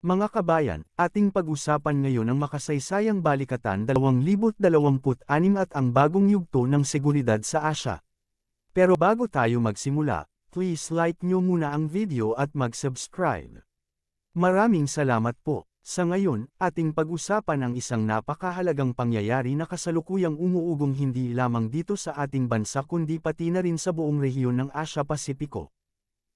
Mga kabayan, ating pag-usapan ngayon ang makasaysayang balikatan 2026 at ang bagong yugto ng seguridad sa Asya. Pero bago tayo magsimula, please like nyo muna ang video at mag-subscribe. Maraming salamat po. Sa ngayon, ating pag-usapan ang isang napakahalagang pangyayari na kasalukuyang umuugong hindi lamang dito sa ating bansa kundi pati na rin sa buong rehiyon ng Asya-Pasipiko.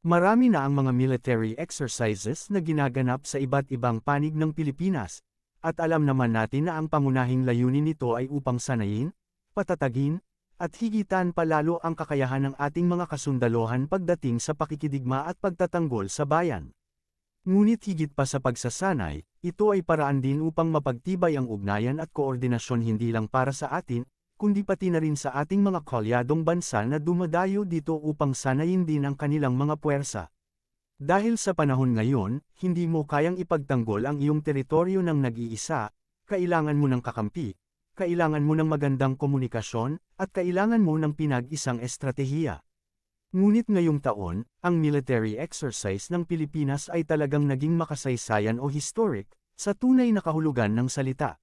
Marami na ang mga military exercises na ginaganap sa iba't ibang panig ng Pilipinas, at alam naman natin na ang pangunahing layunin nito ay upang sanayin, patatagin, at higitan pa lalo ang kakayahan ng ating mga kasundalohan pagdating sa pakikidigma at pagtatanggol sa bayan. Ngunit higit pa sa pagsasanay, ito ay paraan din upang mapagtibay ang ugnayan at koordinasyon hindi lang para sa atin, kundi pati na rin sa ating mga kalyadong bansa na dumadayo dito upang sanayin din ang kanilang mga puwersa. Dahil sa panahon ngayon, hindi mo kayang ipagtanggol ang iyong teritoryo ng nag-iisa, kailangan mo ng kakampi, kailangan mo ng magandang komunikasyon, at kailangan mo ng pinag-isang estratehiya. Ngunit ngayong taon, ang military exercise ng Pilipinas ay talagang naging makasaysayan o historic, sa tunay na kahulugan ng salita.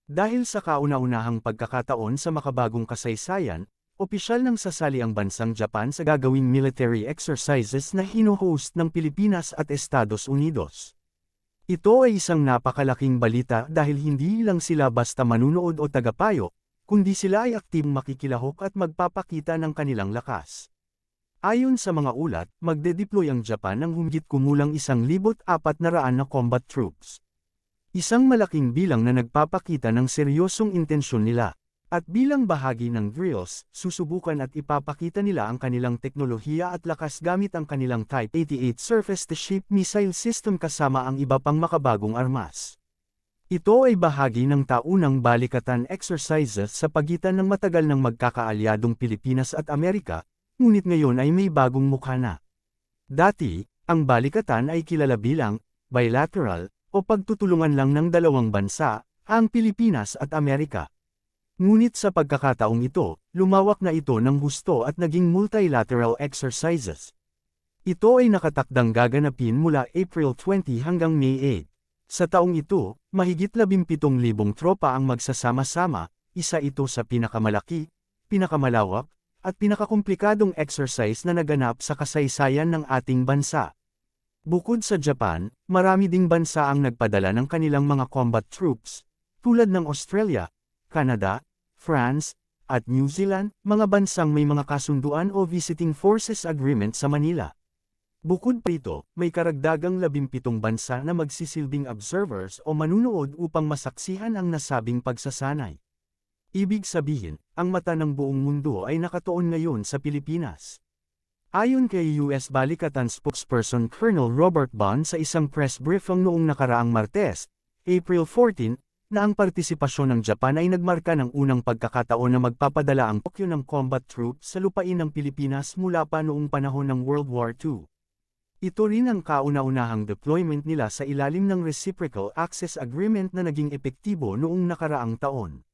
Dahil sa kauna-unahang pagkakataon sa makabagong kasaysayan, opisyal nang sasali ang bansang Japan sa gagawing military exercises na hino-host ng Pilipinas at Estados Unidos. Ito ay isang napakalaking balita dahil hindi lang sila basta manunood o tagapayo, kundi sila ay aktibong makikilahok at magpapakita ng kanilang lakas. Ayon sa mga ulat, magde-deploy ang Japan ng humigit kumulang 1,400 na combat troops. Isang malaking bilang na nagpapakita ng seryosong intensyon nila. At bilang bahagi ng drills, susubukan at ipapakita nila ang kanilang teknolohiya at lakas gamit ang kanilang Type 88 surface-to-ship missile system kasama ang iba pang makabagong armas. Ito ay bahagi ng taunang balikatan exercises sa pagitan ng matagal ng magkakaalyadong Pilipinas at Amerika, ngunit ngayon ay may bagong mukha na. Dati, ang balikatan ay kilala bilang bilateral, o pagtutulungan lang ng dalawang bansa, ang Pilipinas at Amerika. Ngunit sa pagkakataong ito, lumawak na ito ng husto at naging multilateral exercises. Ito ay nakatakdang gaganapin mula April 20 hanggang May 8. Sa taong ito, mahigit 17,000 tropa ang magsasama-sama, isa ito sa pinakamalaki, pinakamalawak, at pinakakomplikadong exercise na naganap sa kasaysayan ng ating bansa. Bukod sa Japan, marami ding bansa ang nagpadala ng kanilang mga combat troops, tulad ng Australia, Canada, France, at New Zealand, mga bansang may mga kasunduan o visiting forces agreement sa Manila. Bukod pa rito, may karagdagang 17 bansa na magsisilbing observers o manunood upang masaksihan ang nasabing pagsasanay. Ibig sabihin, ang mata ng buong mundo ay nakatuon ngayon sa Pilipinas. Ayon kay US Balikatan spokesperson Colonel Robert Bond sa isang press briefing noong nakaraang Martes, April 14, na ang partisipasyon ng Japan ay nagmarka ng unang pagkakataon na magpapadala ang Tokyo ng combat troops sa lupain ng Pilipinas mula pa noong panahon ng World War II. Ito rin ang kauna-unahang deployment nila sa ilalim ng Reciprocal Access Agreement na naging epektibo noong nakaraang taon.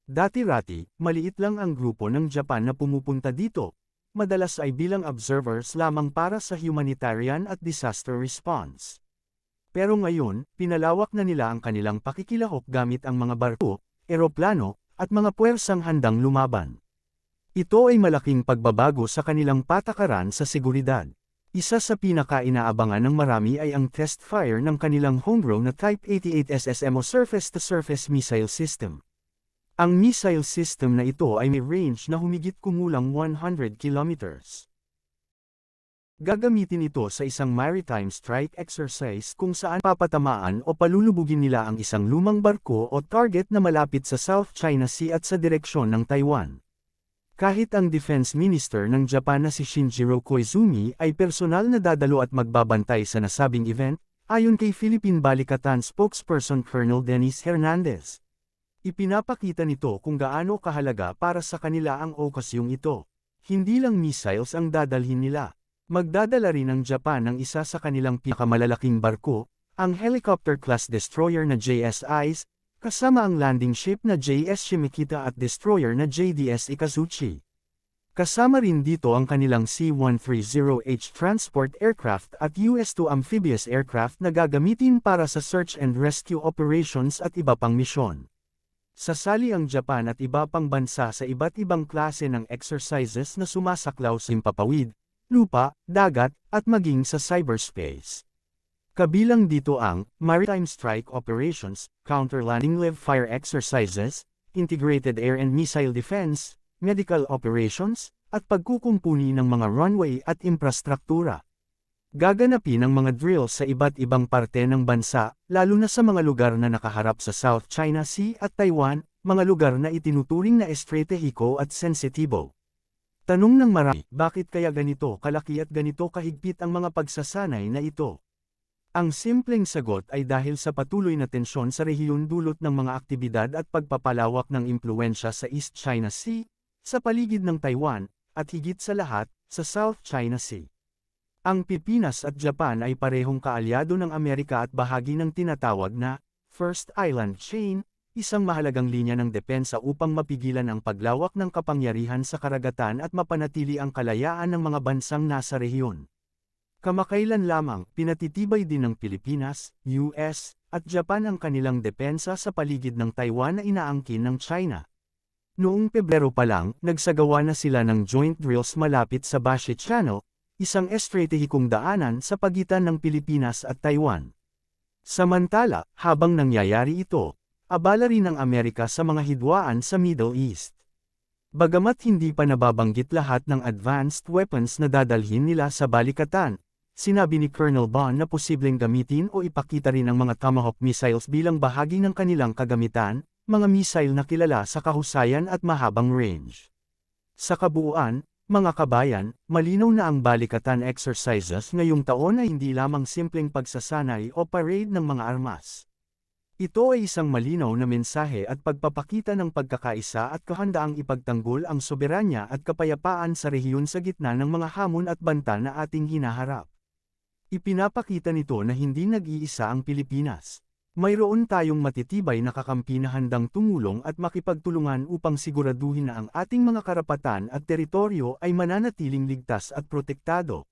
Dati-rati, maliit lang ang grupo ng Japan na pumupunta dito. Madalas ay bilang observers lamang para sa humanitarian at disaster response. Pero ngayon, pinalawak na nila ang kanilang pakikilahok gamit ang mga barko, eroplano, at mga puwersang handang lumaban. Ito ay malaking pagbabago sa kanilang patakaran sa seguridad. Isa sa pinaka-inaabangan ng marami ay ang test fire ng kanilang homegrown na Type 88 SSM o surface-to-surface missile system. Ang missile system na ito ay may range na humigit kumulang 100 kilometers. Gagamitin ito sa isang maritime strike exercise kung saan papatamaan o palulubugin nila ang isang lumang barko o target na malapit sa South China Sea at sa direksyon ng Taiwan. Kahit ang Defense Minister ng Japan na si Shinjiro Koizumi ay personal na dadalo at magbabantay sa nasabing event, ayon kay Philippine Balikatan spokesperson Colonel Dennis Hernandez. Ipinapakita nito kung gaano kahalaga para sa kanila ang okasyong ito. Hindi lang missiles ang dadalhin nila. Magdadala rin ng Japan ng isa sa kanilang pinakamalalaking barko, ang helicopter-class destroyer na JSIs, kasama ang landing ship na JS Shimikita at destroyer na JDS Ikazuchi. Kasama rin dito ang kanilang C-130H transport aircraft at US-2 amphibious aircraft na gagamitin para sa search and rescue operations at iba pang misyon. Sasali ang Japan at iba pang bansa sa iba't ibang klase ng exercises na sumasaklaw sa himpapawid, lupa, dagat, at maging sa cyberspace. Kabilang dito ang Maritime Strike Operations, Counter-Landing Live-Fire Exercises, Integrated Air and Missile Defense, Medical Operations, at pagkukumpuni ng mga runway at infrastruktura. Gaganapin ang mga drills sa iba't ibang parte ng bansa, lalo na sa mga lugar na nakaharap sa South China Sea at Taiwan, mga lugar na itinuturing na estratehiko at sensitibo. Tanong ng marami, bakit kaya ganito kalaki at ganito kahigpit ang mga pagsasanay na ito? Ang simpleng sagot ay dahil sa patuloy na tensyon sa rehiyon dulot ng mga aktibidad at pagpapalawak ng impluwensya sa East China Sea, sa paligid ng Taiwan, at higit sa lahat, sa South China Sea. Ang Pilipinas at Japan ay parehong kaalyado ng Amerika at bahagi ng tinatawag na First Island Chain, isang mahalagang linya ng depensa upang mapigilan ang paglawak ng kapangyarihan sa karagatan at mapanatili ang kalayaan ng mga bansang nasa rehiyon. Kamakailan lamang, pinatitibay din ng Pilipinas, US, at Japan ang kanilang depensa sa paligid ng Taiwan na inaangkin ng China. Noong Pebrero pa lang, nagsagawa na sila ng joint drills malapit sa Bashi Channel, isang estratehikong daanan sa pagitan ng Pilipinas at Taiwan. Samantala, habang nangyayari ito, abala rin ang Amerika sa mga hidwaan sa Middle East. Bagamat hindi pa nababanggit lahat ng advanced weapons na dadalhin nila sa balikatan, sinabi ni Colonel Bond na posibleng gamitin o ipakita rin ang mga Tomahawk missiles bilang bahagi ng kanilang kagamitan, mga missile na kilala sa kahusayan at mahabang range. Sa kabuuan, mga kabayan, malinaw na ang balikatan exercises ngayong taon ay hindi lamang simpleng pagsasanay o parade ng mga armas. Ito ay isang malinaw na mensahe at pagpapakita ng pagkakaisa at kahandaang ipagtanggol ang soberanya at kapayapaan sa rehiyon sa gitna ng mga hamon at banta na ating hinaharap. Ipinapakita nito na hindi nag-iisa ang Pilipinas. Mayroon tayong matitibay na kakampi na handang tumulong at makipagtulungan upang siguraduhin na ang ating mga karapatan at teritoryo ay mananatiling ligtas at protektado.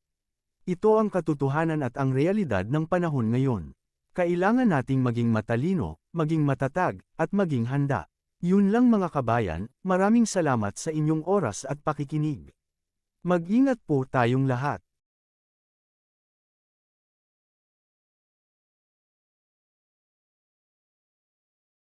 Ito ang katotohanan at ang realidad ng panahon ngayon. Kailangan nating maging matalino, maging matatag, at maging handa. Yun lang mga kabayan, maraming salamat sa inyong oras at pakikinig. Mag-ingat po tayong lahat.